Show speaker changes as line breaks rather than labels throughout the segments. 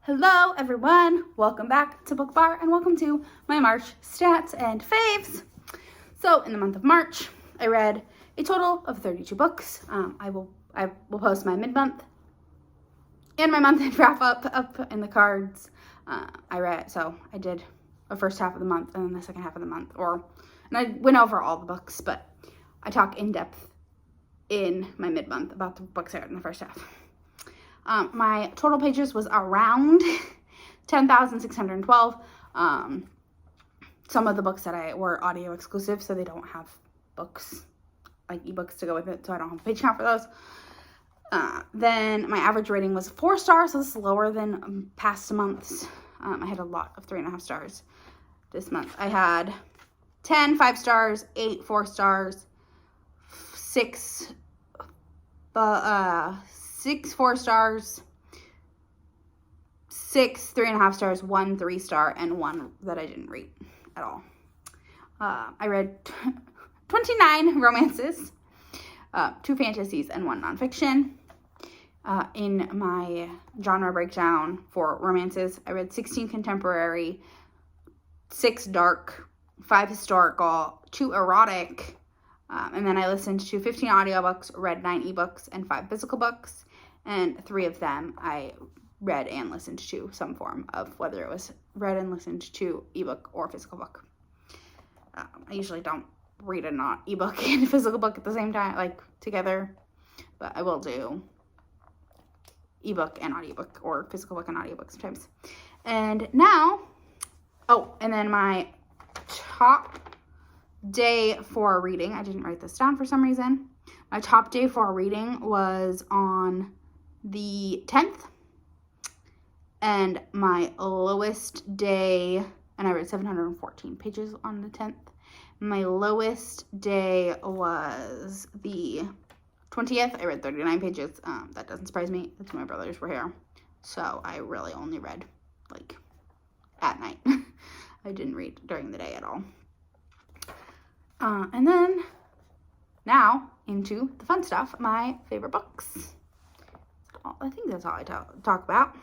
Hello everyone, welcome back to Book Bar and welcome to my March stats and faves. So in the month of March, I read a total of 32 books. I will post my mid-month and my month wrap up in the cards. I did the first half of the month and then the second half of the month, and I went over all the books, but I talk in depth in my mid-month about the books I read in the first half. My total pages was around 10,612. Some of the books that were audio exclusive, so they don't have books, like ebooks to go with it, so I don't have a page count for those. Then my average rating was 4 stars, so this is lower than past months. I had a lot of 3.5 stars this month. I had 10 5 stars, 8 4 stars, 6 4 stars, 6 3.5 stars, 1 3 star, and 1 that I didn't rate at all. I read 29 romances, 2 fantasies, and 1 nonfiction. In my genre breakdown for romances, I read 16 contemporary, 6 dark, 5 historical, 2 erotic, and then I listened to 15 audiobooks, read 9 ebooks, and 5 physical books. And 3 of them I read and listened to some form of, whether it was read and listened to ebook or physical book. I usually don't read an ebook and a physical book at the same time, like together, but I will do ebook and audiobook or physical book and audiobook sometimes. And now, and then my top day for reading, I didn't write this down for some reason. My top day for reading was on the 10th, and my lowest day, and I read 714 pages on the 10th. My lowest day was the 20th. I read 39 pages. That doesn't surprise me. That's when my brothers were here, so I really only read like at night. I didn't read during the day at all. And then now into the fun stuff, my favorite books. I think that's all I talk about.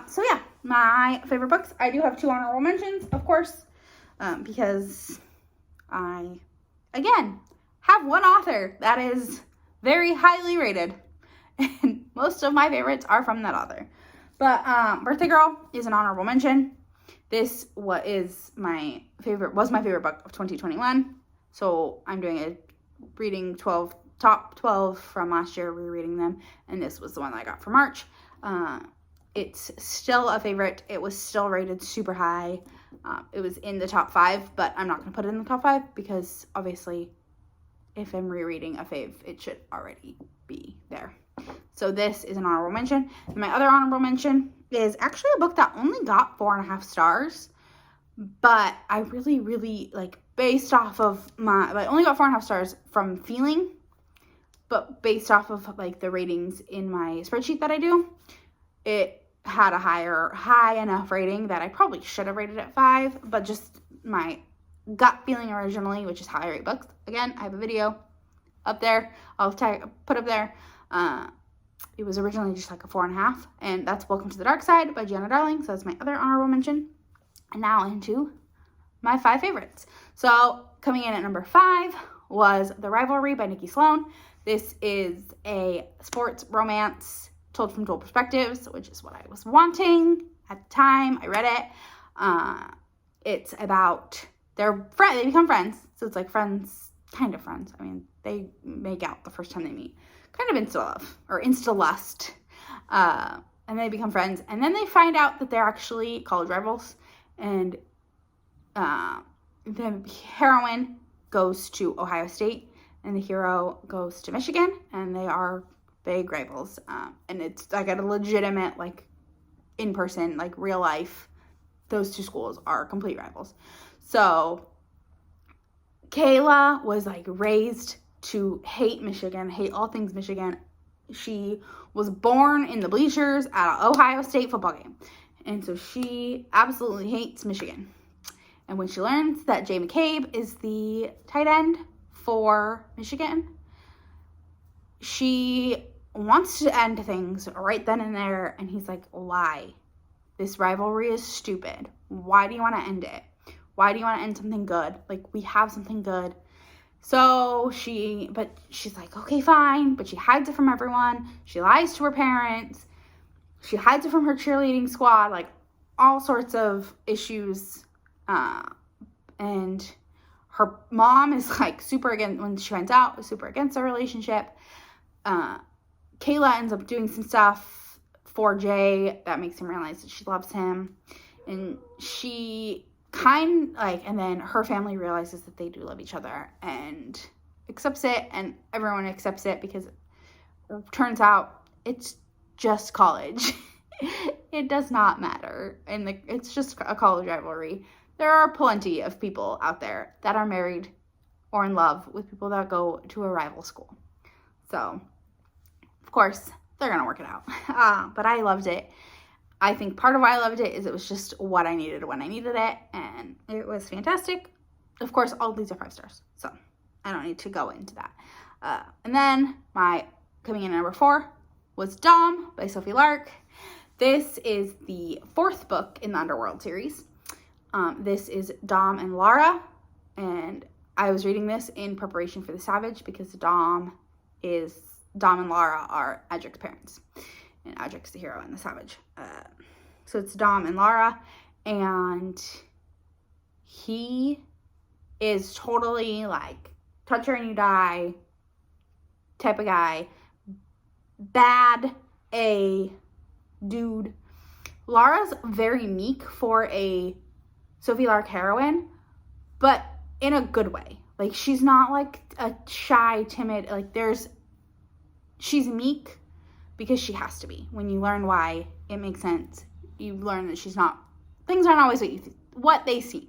So yeah, my favorite books. I do have 2 honorable mentions, of course, because I, again, have one author that is very highly rated, and most of my favorites are from that author. But Birthday Girl is an honorable mention. This was my favorite book of 2021. So I'm doing a reading top 12 from last year, rereading them, and this was the one that I got for March. It's still a favorite. It was still rated super high. It was in the top 5, but I'm not going to put it in the top 5 because obviously if I'm rereading a fave, it should already be there. So this is an honorable mention. And my other honorable mention is actually a book that only got 4.5 stars, but I really, really, based off of I only got 4.5 stars from feeling, but based off of, the ratings in my spreadsheet that I do, it had a high enough rating that I probably should have rated it 5, but just my gut feeling originally, which is how I rate books. Again, I have a video up there. I'll put up there. It was originally just a 4.5, and that's Welcome to the Dark Side by Giana Darling. So that's my other honorable mention. And now into my 5 favorites. So coming in at number 5 was The Rivalry by Nikki Sloan. This is a sports romance told from dual perspectives, which is what I was wanting at the time I read it. It's about they become friends. So it's friends, kind of friends. I mean, they make out the first time they meet. Kind of insta-love or insta-lust. And they become friends. And then they find out that they're actually college rivals. And the heroine goes to Ohio State and the hero goes to Michigan, and they are big rivals. And it's a legitimate, in person, real life, those 2 schools are complete rivals. So Kayla was raised to hate Michigan, hate all things Michigan. She was born in the bleachers at an Ohio State football game. And so she absolutely hates Michigan. And when she learns that Jay McCabe is the tight end for Michigan, she wants to end things right then and there. And he's like, why? This rivalry is stupid. Why do you want to end it? Why do you want to end something good? Like, we have something good. So she's like, okay, fine. But she hides it from everyone. She lies to her parents. She hides it from her cheerleading squad. Like, all sorts of issues. And her mom is like super against, when she finds out, super against the relationship. Kayla ends up doing some stuff for Jay that makes him realize that she loves him. And and then her family realizes that they do love each other and accepts it, and everyone accepts it because it turns out it's just college. It does not matter. And it's just a college rivalry. There are plenty of people out there that are married or in love with people that go to a rival school. So, of course, they're going to work it out. But I loved it. I think part of why I loved it is it was just what I needed when I needed it. And it was fantastic. Of course, all of these are 5 stars. So, I don't need to go into that. And then, coming in at number 4 was Dom by Sophie Lark. This is the 4th book in the Underworld series. This is Dom and Lara, and I was reading this in preparation for The Savage because Dom and Lara are Adric's parents, and Adric's the hero in The Savage. So it's Dom and Lara, and he is totally like touch her and you die type of guy. Bad A dude. Lara's very meek for a Sophie Lark heroine, but in a good way. Like, she's not like a shy, timid, like she's meek because she has to be. When you learn why, it makes sense. You learn that things aren't always what they seem.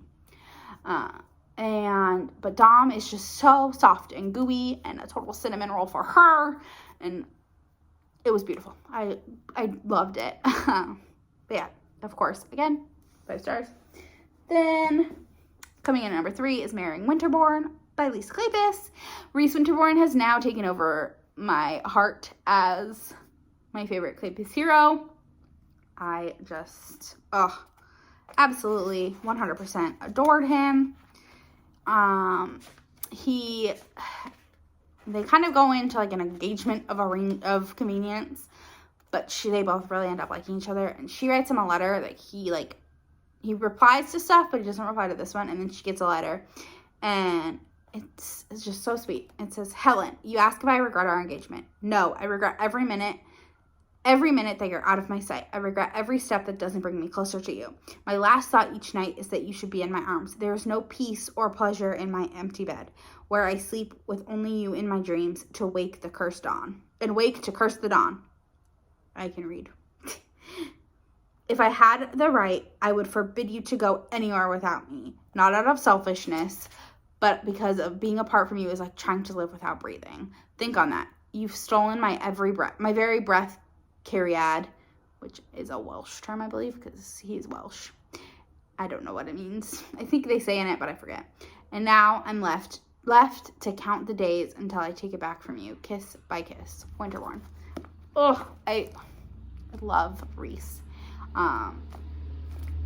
But Dom is just so soft and gooey and a total cinnamon roll for her, and it was beautiful. I loved it. But yeah, of course, again, 5 stars. Then, coming in at number 3 is Marrying Winterborne by Lisa Kleypas. Reese Winterborne has now taken over my heart as my favorite Kleypas hero. I just, absolutely 100% adored him. They kind of go into like an engagement of a ring of convenience, but they both really end up liking each other. And she writes him a letter that he replies to stuff, but he doesn't reply to this one. And then she gets a letter, and it's just so sweet. It says, Helen, you ask if I regret our engagement. No, I regret every minute that you're out of my sight. I regret every step that doesn't bring me closer to you. My last thought each night is that you should be in my arms. There is no peace or pleasure in my empty bed, where I sleep with only you in my dreams to wake to curse the dawn. I can read. If I had the right, I would forbid you to go anywhere without me. Not out of selfishness, but because of being apart from you is like trying to live without breathing. Think on that. You've stolen my every breath, my very breath, Cariad, which is a Welsh term, I believe, because he's Welsh. I don't know what it means. I think they say in it, but I forget. And now I'm left to count the days until I take it back from you, kiss by kiss. Winterborne. Oh, I love Reese.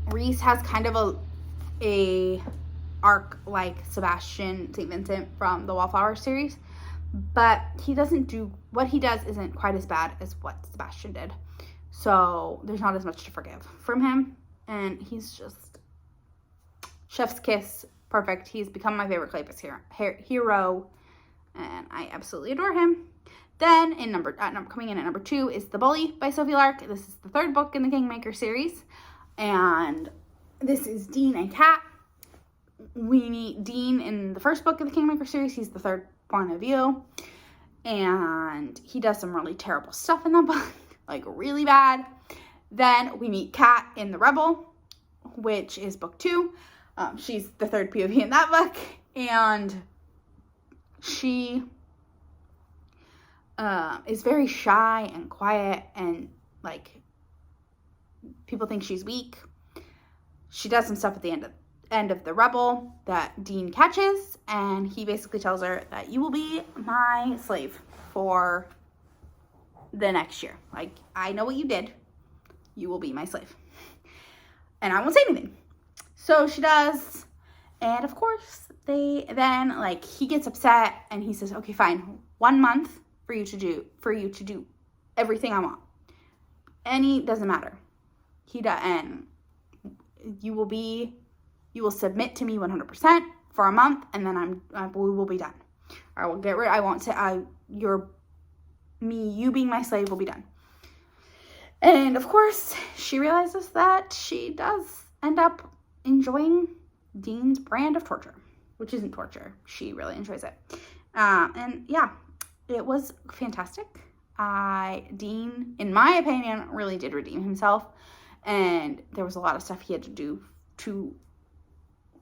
Reese has kind of a arc like Sebastian St. Vincent from the Wallflower series, but what he does isn't quite as bad as what Sebastian did. So there's not as much to forgive from him, and he's just chef's kiss, perfect. He's become my favorite Kleypas hero, and I absolutely adore him. Then, coming in at number 2 is The Bully by Sophie Lark. This is the 3rd book in the Kingmaker series. And this is Dean and Kat. We meet Dean in the 1st book of the Kingmaker series. He's the 3rd point of view. And he does some really terrible stuff in the book. Like, really bad. Then we meet Kat in The Rebel, which is book 2. She's the 3rd POV in that book. And she is very shy and quiet, and like people think she's weak. She does some stuff at the end of The Rebel that Dean catches, and he basically tells her that you will be my slave for the next year. Like, I know what you did. You will be my slave. And I won't say anything. So she does. And of course, he gets upset and he says, okay, fine. 1 month for you to do everything I want. Doesn't matter. And you will submit to me 100% for a month, and then we will be done. You being my slave will be done. And of course, she realizes that she does end up enjoying Dean's brand of torture, which isn't torture. She really enjoys it. And yeah, it was fantastic. Dean, in my opinion, really did redeem himself. And there was a lot of stuff he had to do to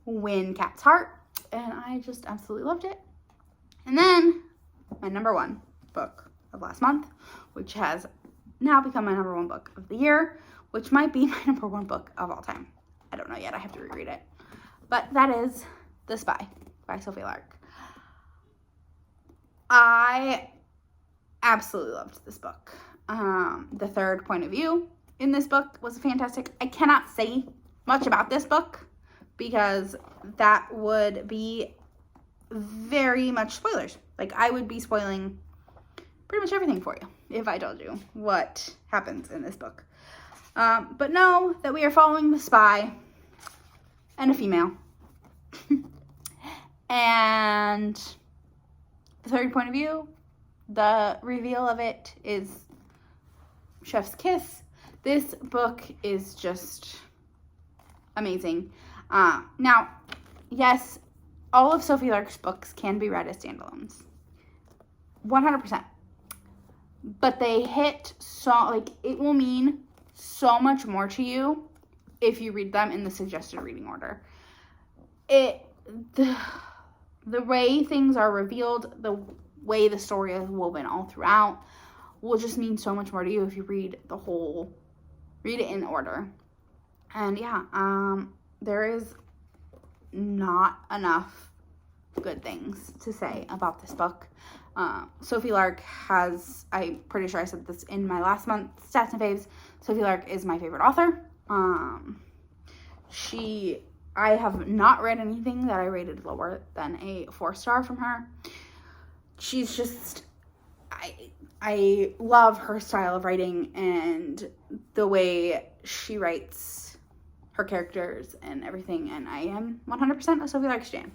win Kat's heart. And I just absolutely loved it. And then my number 1 book of last month, which has now become my number 1 book of the year, which might be my number 1 book of all time. I don't know yet. I have to reread it. But that is The Spy by Sophie Lark. I absolutely loved this book. The third point of view in this book was fantastic. I cannot say much about this book because that would be very much spoilers. Like, I would be spoiling pretty much everything for you if I told you what happens in this book. But know that we are following the spy and a female. And the third point of view, the reveal of it is chef's kiss. This book is just amazing. Now, yes, all of Sophie Lark's books can be read as standalones. 100%. But they hit it will mean so much more to you if you read them in the suggested reading order. The way things are revealed, the way the story is woven all throughout will just mean so much more to you if you read it in order. And yeah, there is not enough good things to say about this book. Sophie Lark I'm pretty sure I said this in my last month's Stats and Faves, Sophie Lark is my favorite author. I have not read anything that I rated lower than a 4-star from her. She's just, I love her style of writing and the way she writes her characters and everything. And I am 100% a Sophie Lark stan.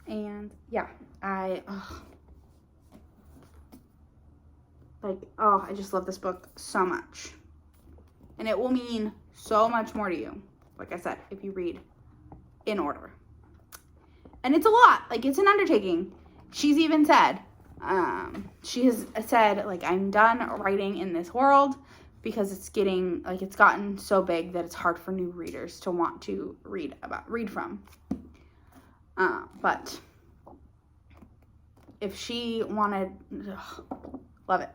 And yeah, I just love this book so much. And it will mean so much more to you, like I said, if you read in order. And it's a lot. It's an undertaking. She's even said, she has said, I'm done writing in this world because it's gotten so big that it's hard for new readers to want to read from. But if she wanted, love it.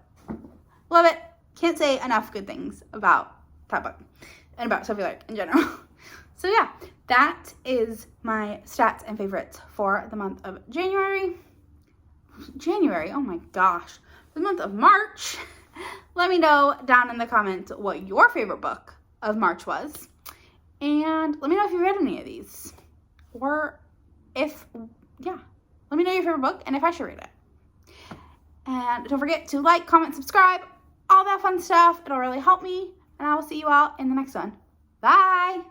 Love it. Can't say enough good things about that book and about Sophie Lark in general. So yeah, that is my stats and favorites for the month of January, oh my gosh, the month of March. Let me know down in the comments what your favorite book of March was. And let me know if you read any of these. Or let me know your favorite book and if I should read it. And don't forget to like, comment, subscribe, all that fun stuff. It'll really help me. And I will see you all in the next one. Bye!